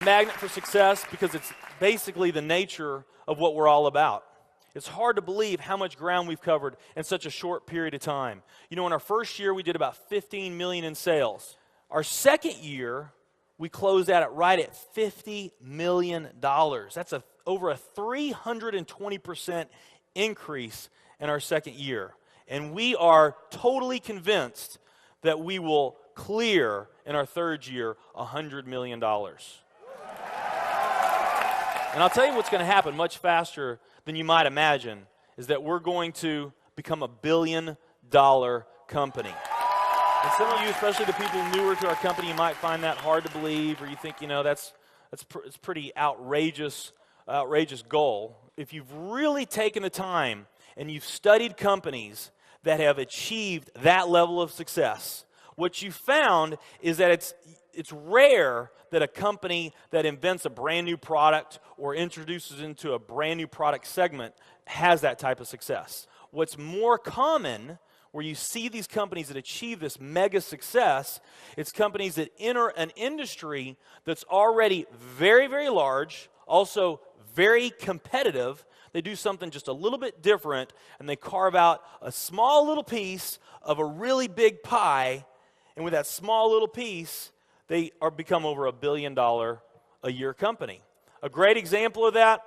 magnet for success because it's basically the nature of what we're all about. It's hard to believe how much ground we've covered in such a short period of time. You know, in our first year, we did about 15 million in sales. Our second year, we closed out right at $50 million. That's over a 320% increase in our second year. And we are totally convinced that we will clear in our third year $100 million. And I'll tell you what's going to happen much faster than you might imagine is that we're going to become a $1 billion company. And some of you, especially the people newer to our company, you might find that hard to believe, or you think, you know, it's pretty outrageous goal. If you've really taken the time and you've studied companies that have achieved that level of success, what you found is that it's rare that a company that invents a brand new product or introduces into a brand new product segment has that type of success. What's more common, where you see these companies that achieve this mega success, it's companies that enter an industry that's already very, very large, also very competitive. They do something just a little bit different, and they carve out a small little piece of a really big pie, and with that small little piece, they become over $1 billion a year company. A great example of that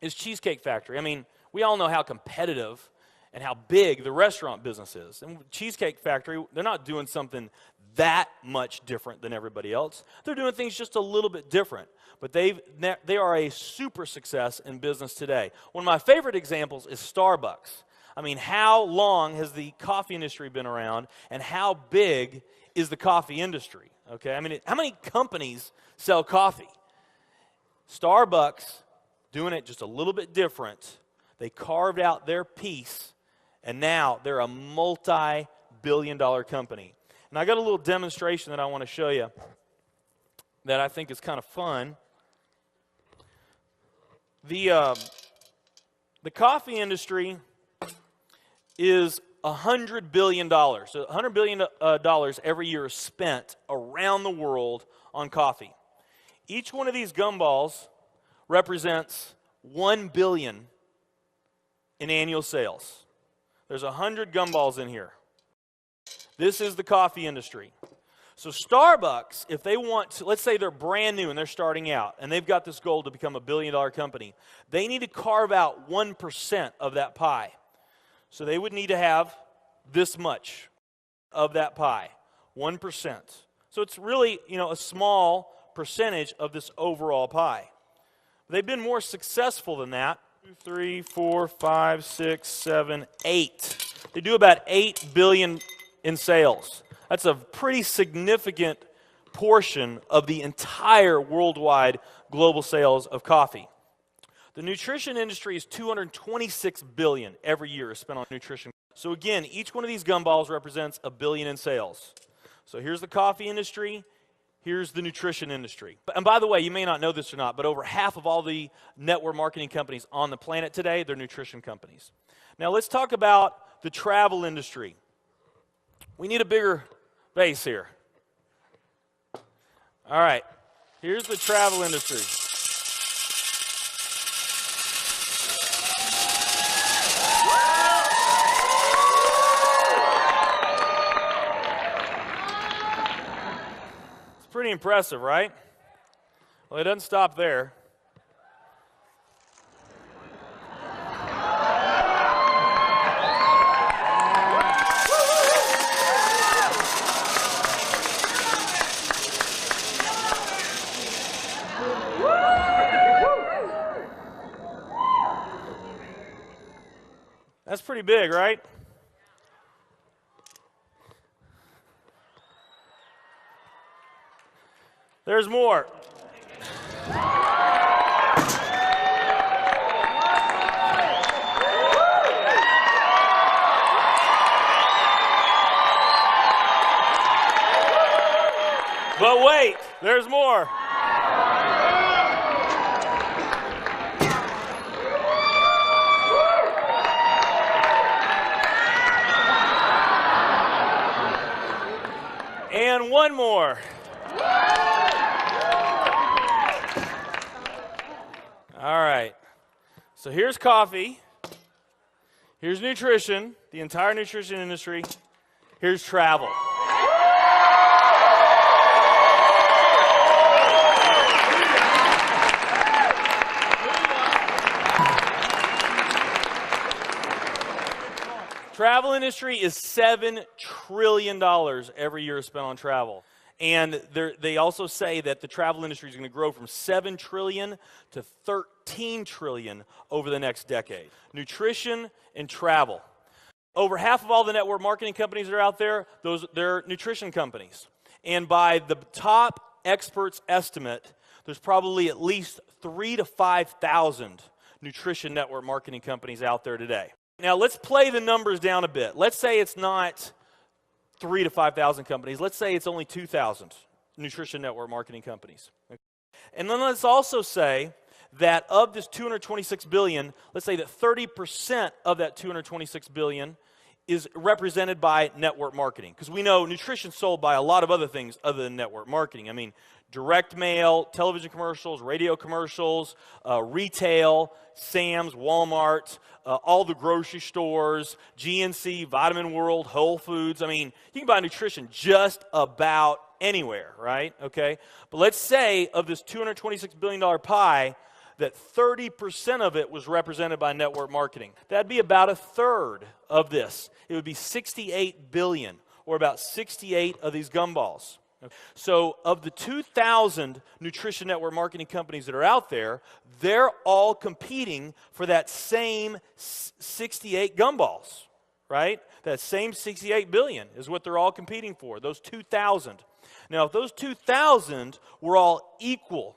is Cheesecake Factory. I mean, we all know how competitive and how big the restaurant business is. And Cheesecake Factory, they're not doing something that much different than everybody else. They're doing things just a little bit different. But they are a super success in business today. One of my favorite examples is Starbucks. I mean, how long has the coffee industry been around, and how big is the coffee industry? Okay, I mean, how many companies sell coffee? Starbucks, doing it just a little bit different. They carved out their piece, and now they're a multi-billion-dollar company. And I got a little demonstration that I want to show you that I think is kind of fun. The coffee industry is $100 billion. So $100 billion every year is spent around the world on coffee. Each one of these gumballs represents $1 billion in annual sales. There's 100 gumballs in here. This is the coffee industry. So Starbucks, if they want to, let's say they're brand new and they're starting out, and they've got this goal to become a $1 billion company, they need to carve out 1% of that pie. So they would need to have this much of that pie, 1%. So it's really, a small percentage of this overall pie. They've been more successful than that. 2, 3, 4, 5, 6, 7, 8. They do about $8 billion in sales. That's a pretty significant portion of the entire worldwide global sales of coffee. The nutrition industry is $226 billion every year is spent on nutrition. So again, each one of these gumballs represents $1 billion in sales. So here's the coffee industry, here's the nutrition industry. And by the way, you may not know this or not, but over half of all the network marketing companies on the planet today, they're nutrition companies. Now let's talk about the travel industry. We need a bigger base here. All right, here's the travel industry. Pretty impressive, right? Well, it doesn't stop there. That's pretty big, right? There's more. But wait, there's more. And one more. So here's coffee. Here's nutrition, the entire nutrition industry. Here's travel. Travel industry is $7 trillion every year spent on travel. And they also say that the travel industry is going to grow from $7 trillion to $13 trillion over the next decade. Nutrition and travel. Over half of all the network marketing companies that are out there, they're nutrition companies. And by the top experts' estimate, there's probably at least 3,000 to 5,000 nutrition network marketing companies out there today. Now, let's play the numbers down a bit. Let's say it's not 3,000 to 5,000 companies. Let's say it's only 2,000 nutrition network marketing companies. And then let's also say that of this $226 billion, let's say that 30% of that $226 billion is represented by network marketing. Because we know nutrition's sold by a lot of other things other than network marketing. I mean, direct mail, television commercials, radio commercials, retail, Sam's, Walmart, all the grocery stores, GNC, Vitamin World, Whole Foods. I mean, you can buy nutrition just about anywhere, right? Okay? But let's say of this $226 billion pie, that 30% of it was represented by network marketing. That'd be about a third of this. It would be 68 billion, or about 68 of these gumballs. So of the 2,000 nutrition network marketing companies that are out there, they're all competing for that same 68 gumballs, right? That same 68 billion is what they're all competing for, those 2,000. Now, if those 2,000 were all equal,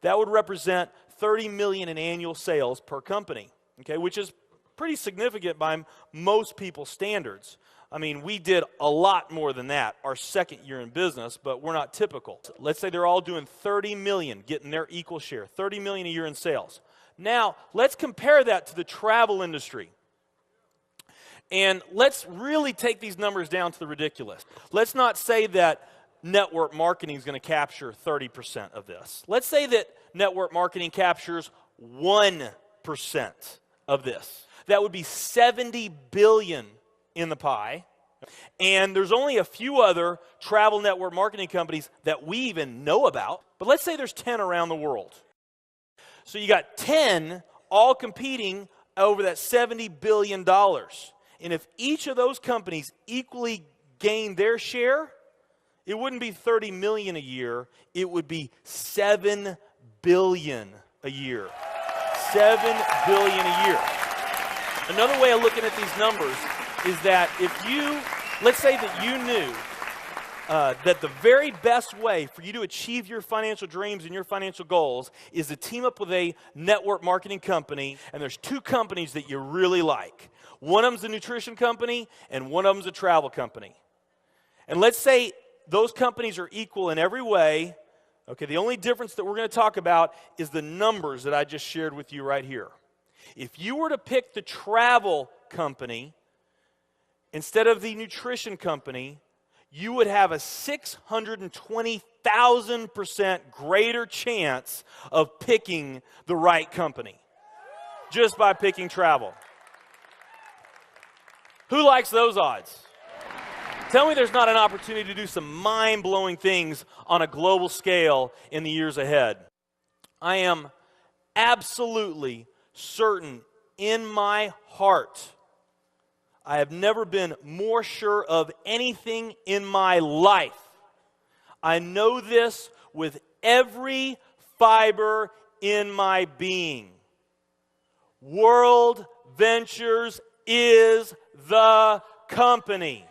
that would represent 30 million in annual sales per company, okay, which is pretty significant by most people's standards. I mean, we did a lot more than that our second year in business, but we're not typical. Let's say they're all doing 30 million, getting their equal share, 30 million a year in sales. Now, let's compare that to the travel industry. And let's really take these numbers down to the ridiculous. Let's not say that network marketing is going to capture 30% of this. Let's say that network marketing captures 1% of this. That would be 70 billion in the pie. And there's only a few other travel network marketing companies that we even know about. But let's say there's 10 around the world. So you got 10 all competing over that $70 billion. And if each of those companies equally gain their share, it wouldn't be 30 million a year, it would be 7 billion a year. 7 billion a year. Another way of looking at these numbers is that if you, let's say that you knew that the very best way for you to achieve your financial dreams and your financial goals is to team up with a network marketing company, and there's two companies that you really like. One of them's a nutrition company, and one of them's a travel company. And let's say those companies are equal in every way. Okay, the only difference that we're going to talk about is the numbers that I just shared with you right here. If you were to pick the travel company instead of the nutrition company, you would have a 620,000% greater chance of picking the right company just by picking travel. Who likes those odds? Tell me there's not an opportunity to do some mind-blowing things on a global scale in the years ahead. I am absolutely certain in my heart, I have never been more sure of anything in my life. I know this with every fiber in my being. World Ventures is the company.